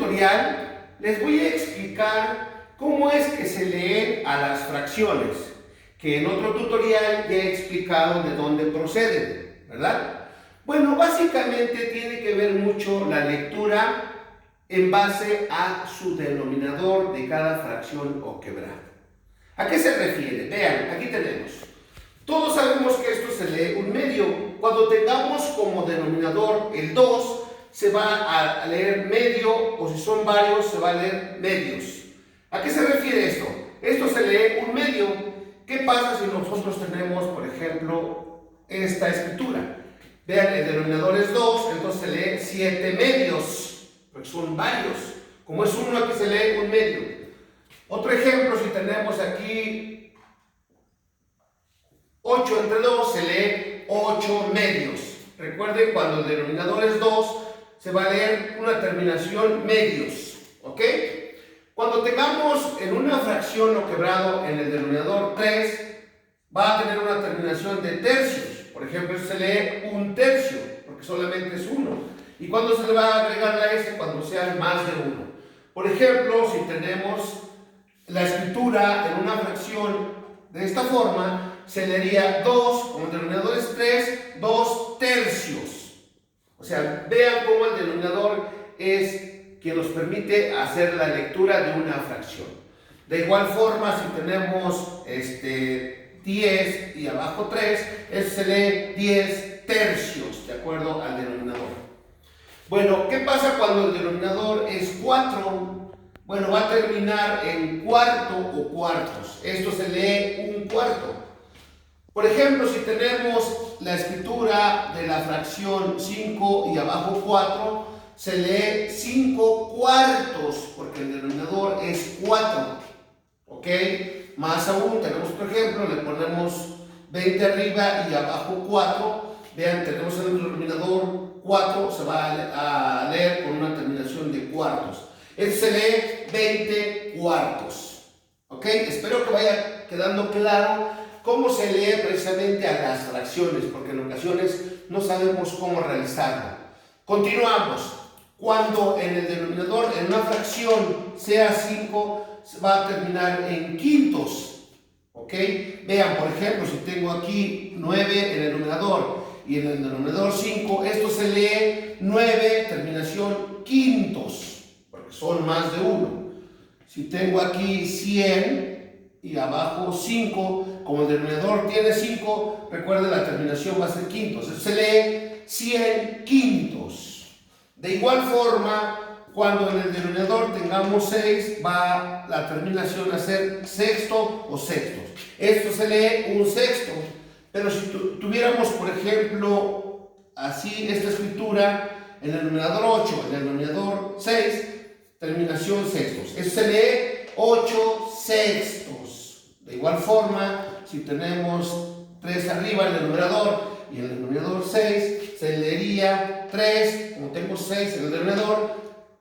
tutorial les voy a explicar cómo es que se leen a las fracciones, que en otro tutorial ya he explicado de dónde proceden, ¿verdad? Bueno, básicamente tiene que ver mucho la lectura en base a su denominador de cada fracción o quebrado. ¿A qué se refiere? Vean, aquí tenemos. Todos sabemos que esto se lee un medio. Cuando tengamos como denominador el 2, se va a leer medio, o si son varios, se va a leer medios. ¿A qué se refiere esto? Esto se lee un medio. ¿Qué pasa si nosotros tenemos, por ejemplo, esta escritura? Vean, el denominador es 2, entonces se lee 7 medios, porque son varios. Como es 1, aquí se lee un medio. Otro ejemplo, si tenemos aquí 8 entre 2, se lee 8 medios. Recuerden, cuando el denominador es 2, se va a leer una terminación medios, ¿ok? Cuando tengamos en una fracción o quebrado en el denominador 3, va a tener una terminación de tercios. Por ejemplo, se lee un tercio, porque solamente es 1. ¿Y cuándo se le va a agregar la S? Cuando sean más de 1. Por ejemplo, si tenemos la escritura en una fracción de esta forma, se leería 2, como el denominador es 3, 2 tercios. O sea, vean cómo el denominador es quien nos permite hacer la lectura de una fracción. De igual forma, si tenemos 10 y abajo 3, eso se lee 10 tercios, de acuerdo al denominador. Bueno, ¿qué pasa cuando el denominador es 4? Bueno, va a terminar en cuarto o cuartos. Esto se lee un cuarto. Por ejemplo, si tenemos la escritura de la fracción 5 y abajo 4, se lee 5 cuartos, porque el denominador es 4. ¿Ok? Más aún, tenemos otro ejemplo, le ponemos 20 arriba y abajo 4. Vean, tenemos el denominador 4, se va a leer con una terminación de cuartos. Esto se lee 20 cuartos. ¿Ok? Espero que vaya quedando claro cómo se lee precisamente a las fracciones, porque en ocasiones no sabemos cómo realizarlo. Continuamos. Cuando en el denominador, en una fracción, sea 5, va a terminar en quintos. ¿Ok? Vean, por ejemplo, si tengo aquí 9 en el numerador y en el denominador 5, esto se lee 9, terminación quintos, porque son más de 1. Si tengo aquí 100 y abajo 5, como el denominador tiene 5, recuerden, la terminación va a ser quintos. Esto se lee 100 quintos. De igual forma, cuando en el denominador tengamos 6, va la terminación a ser sexto o sextos. Esto se lee un sexto. Pero si tuviéramos, por ejemplo, así esta escritura, en el numerador 8, en el denominador 6, terminación sextos. Esto se lee 8 sextos. De igual forma, si tenemos 3 arriba en el numerador y en el denominador 6, se leería 3, como tengo 6 en el denominador,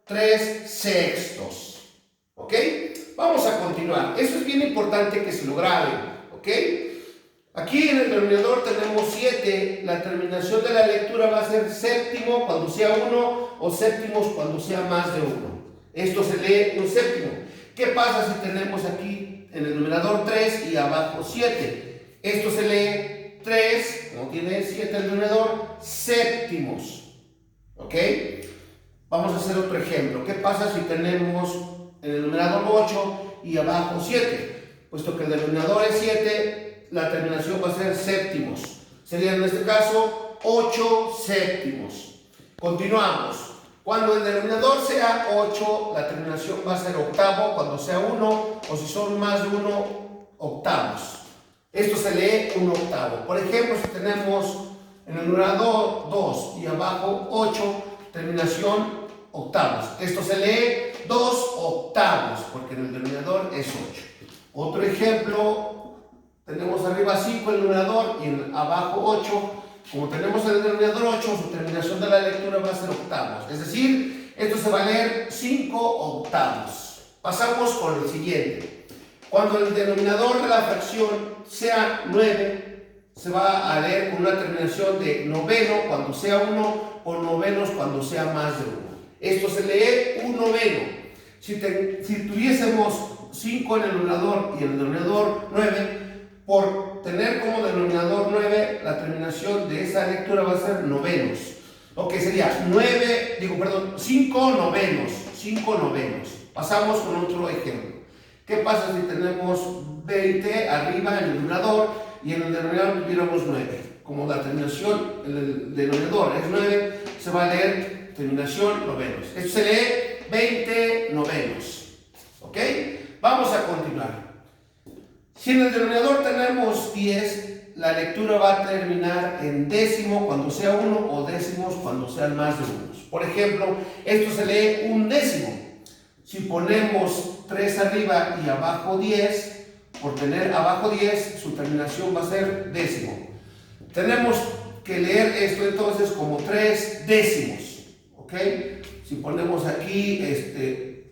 3 sextos. ¿Ok? Vamos a continuar. Eso es bien importante que se lo graben. ¿Ok? Aquí en el denominador tenemos 7. La terminación de la lectura va a ser séptimo cuando sea 1 o séptimos cuando sea más de 1. Esto se lee un séptimo. ¿Qué pasa si tenemos aquí en el numerador 3 y abajo 7? Esto se lee 3, como tiene 7 el denominador, séptimos. ¿Ok? Vamos a hacer otro ejemplo. ¿Qué pasa si tenemos en el numerador 8 y abajo 7? Puesto que el denominador es 7, la terminación va a ser séptimos. Sería en este caso 8 séptimos. Continuamos. Cuando el denominador sea 8, la terminación va a ser octavo. Cuando sea 1, o si son más de 1, octavos. Esto se lee un octavo. Por ejemplo, si tenemos en el numerador 2 y abajo 8, terminación octavos. Esto se lee 2 octavos, porque en el denominador es 8. Otro ejemplo, tenemos arriba 5 el numerador y en abajo 8. Como tenemos en el denominador 8, su terminación de la lectura va a ser octavos. Es decir, esto se va a leer 5 octavos. Pasamos con el siguiente. Cuando el denominador de la fracción sea 9, se va a leer con una terminación de noveno cuando sea 1 o novenos cuando sea más de 1. Esto se lee 1 noveno. Si tuviésemos 5 en el numerador y en el denominador 9, por tener como denominador 9, la terminación de esa lectura va a ser novenos. Ok, sería 5 novenos. 5 novenos. Pasamos con otro ejemplo. ¿Qué pasa si tenemos 20 arriba en el numerador y en el denominador tuviéramos 9? Como la terminación en el denominador es 9, se va a leer terminación novenos. Esto se lee 20 novenos. ¿Ok? Vamos a continuar. Si en el denominador tenemos 10, la lectura va a terminar en décimo cuando sea 1 o décimos cuando sean más de 1. Por ejemplo, esto se lee un décimo. Si ponemos 3 arriba y abajo 10, por tener abajo 10, su terminación va a ser décimo. Tenemos que leer esto entonces como 3 décimos. ¿Ok? Si ponemos aquí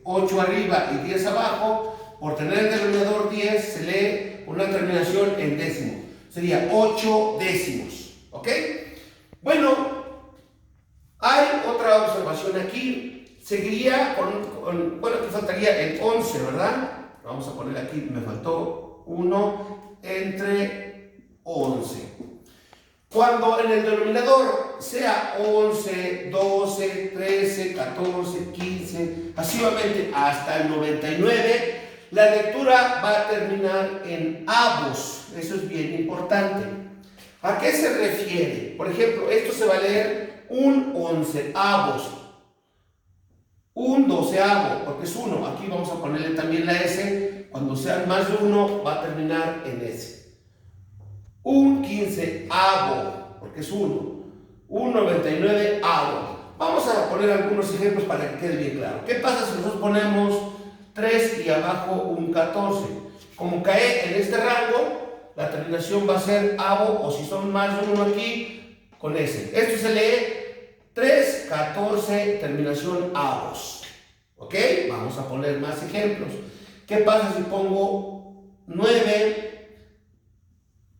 8 arriba y 10 abajo, por tener el denominador 10, se lee una terminación en décimo. Sería 8 décimos. ¿Ok? Bueno, hay otra observación aquí. Seguiría bueno, aquí faltaría el 11, ¿verdad? Vamos a poner aquí, me faltó 1 entre 11. Cuando en el denominador sea 11, 12, 13, 14, 15, pasivamente hasta el 99, la lectura va a terminar en avos. Eso es bien importante. ¿A qué se refiere? Por ejemplo, esto se va a leer un onceavos, un doceavo, porque es 1. Aquí vamos a ponerle también la S. Cuando sean más de 1, va a terminar en S. Un quinceavo, porque es 1. Un 99avo. Vamos a poner algunos ejemplos para que quede bien claro. ¿Qué pasa si nosotros ponemos 3 y abajo un 14? Como cae en este rango, la terminación va a ser avo, o si son más de 1 aquí, con S. Esto se lee 3, 14, terminación avos. ¿Ok? Vamos a poner más ejemplos. ¿Qué pasa si pongo 9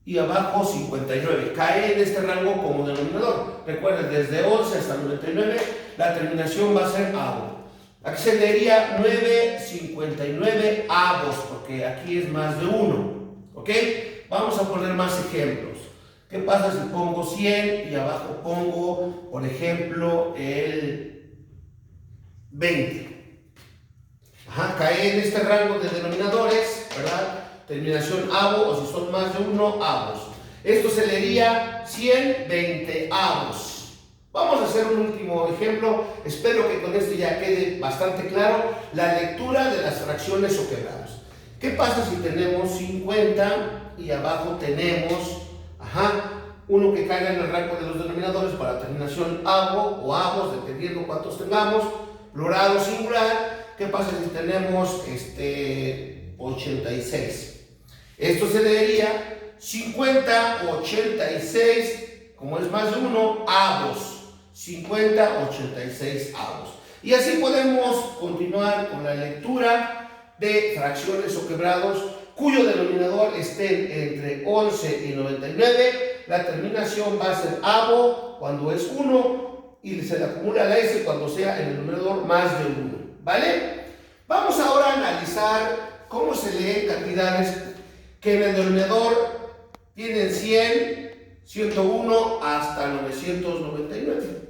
y abajo 59? Cae en este rango como denominador. Recuerden, desde 11 hasta 99, la terminación va a ser avo. Aquí se leería 9, 59 avos, porque aquí es más de 1. ¿Ok? Vamos a poner más ejemplos. ¿Qué pasa si pongo 100 y abajo pongo, por ejemplo, el 20? Cae en este rango de denominadores, ¿verdad? Terminación avo, o si son más de 1, avos. Esto se leería 120 avos. Vamos a hacer un último ejemplo. Espero que con esto ya quede bastante claro la lectura de las fracciones o quebrados. ¿Qué pasa si tenemos 50 y abajo tenemos uno que caiga en el rango de los denominadores para terminación avo o avos, dependiendo cuántos tengamos, plural o singular? ¿Qué pasa si tenemos 86? Esto se leería 50, 86, como es más de 1, avos. 50, 86 avos. Y así podemos continuar con la lectura de fracciones o quebrados cuyo denominador esté entre 11 y 99. La terminación va a ser avo cuando es 1 y se le acumula la S cuando sea en el numerador más de 1. ¿Vale? Vamos ahora a analizar cómo se leen cantidades que en el denominador tienen 100, 101 hasta 999.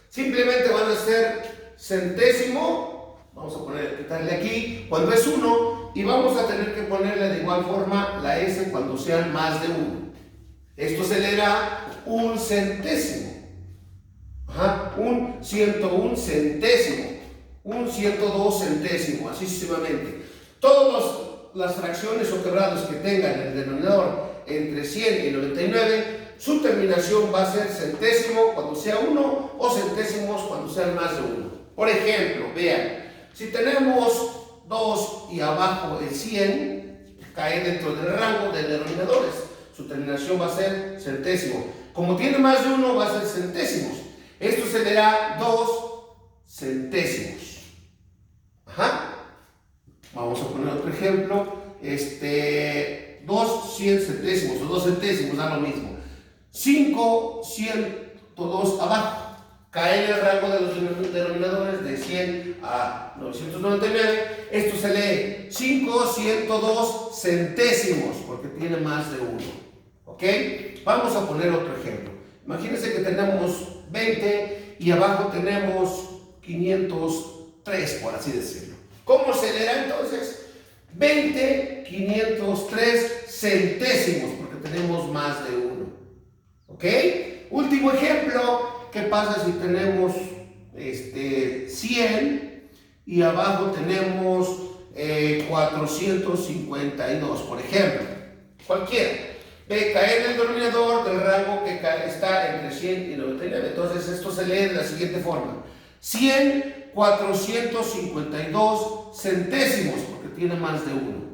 Simplemente van a ser centésimo. Vamos a quitarle aquí cuando es 1 y vamos a tener que ponerle de igual forma la S cuando sean más de 1. Esto se leerá un centésimo, un 101 centésimo, un 102 centésimo, así sucesivamente. Todas las fracciones o quebrados que tengan el denominador entre 100 y 99, su terminación va a ser centésimo cuando sea 1 o centésimos cuando sean más de 1. Por ejemplo, vean, si tenemos 2 y abajo el 100, cae dentro del rango de denominadores. Su terminación va a ser centésimo. Como tiene más de 1, va a ser centésimos. Esto se leerá 2 centésimos. Vamos a poner otro ejemplo. 2 100 centésimos o 2 centésimos, da lo mismo. 5 102 abajo. cae en el rango de los denominadores de 100 a 999. Esto se lee 502 centésimos porque tiene más de 1. ¿Ok? Vamos a poner otro ejemplo. Imagínense que tenemos 20 y abajo tenemos 503, por así decirlo. ¿Cómo se leerá entonces? 20, 503 centésimos porque tenemos más de 1. ¿Ok? Último ejemplo. ¿Qué pasa si tenemos 100 y abajo tenemos 452, por ejemplo? Cualquiera. Cae en el denominador del rango que está entre 100 y 99. Entonces esto se lee de la siguiente forma. 100, 452 centésimos, porque tiene más de 1.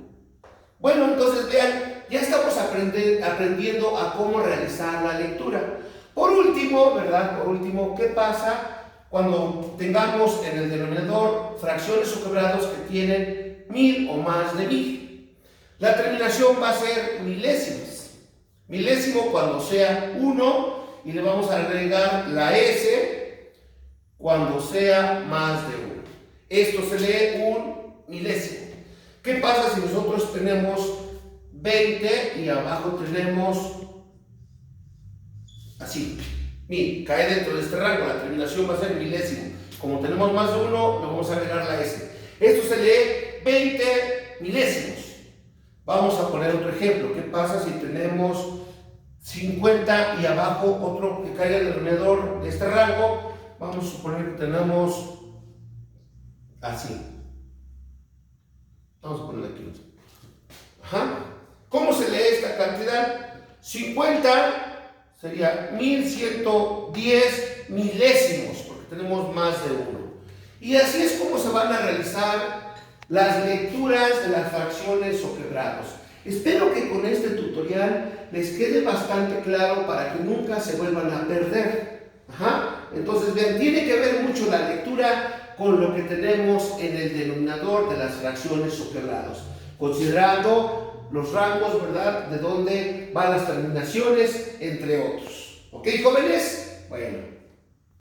Bueno, entonces vean, ya estamos aprendiendo a cómo realizar la lectura. Por último, ¿verdad? Por último, ¿qué pasa cuando tengamos en el denominador fracciones o quebrados que tienen 1000 o más de 1000? La terminación va a ser milésimas. Milésimo cuando sea 1 y le vamos a agregar la S cuando sea más de 1. Esto se lee un milésimo. ¿Qué pasa si nosotros tenemos 20 y abajo tenemos así? 1000, cae dentro de este rango, la terminación va a ser milésimo. Como tenemos más de 1, le vamos a agregar la S. Esto se lee 20 milésimos. Vamos a poner otro ejemplo. ¿Qué pasa si tenemos 50 y abajo otro que caiga en el denominador de este rango? Vamos a suponer que tenemos así. Vamos a ponerle aquí. Ajá. ¿Cómo se lee esta cantidad? 50 sería 1110 milésimos, porque tenemos más de 1. Y así es como se van a realizar las lecturas de las fracciones o quebrados. Espero que con este tutorial les quede bastante claro para que nunca se vuelvan a perder. Ajá. Entonces vean, tiene que ver mucho la lectura con lo que tenemos en el denominador de las fracciones o quebrados, considerando los rangos, ¿verdad?, de dónde van las terminaciones, entre otros. ¿Ok, jóvenes? Bueno.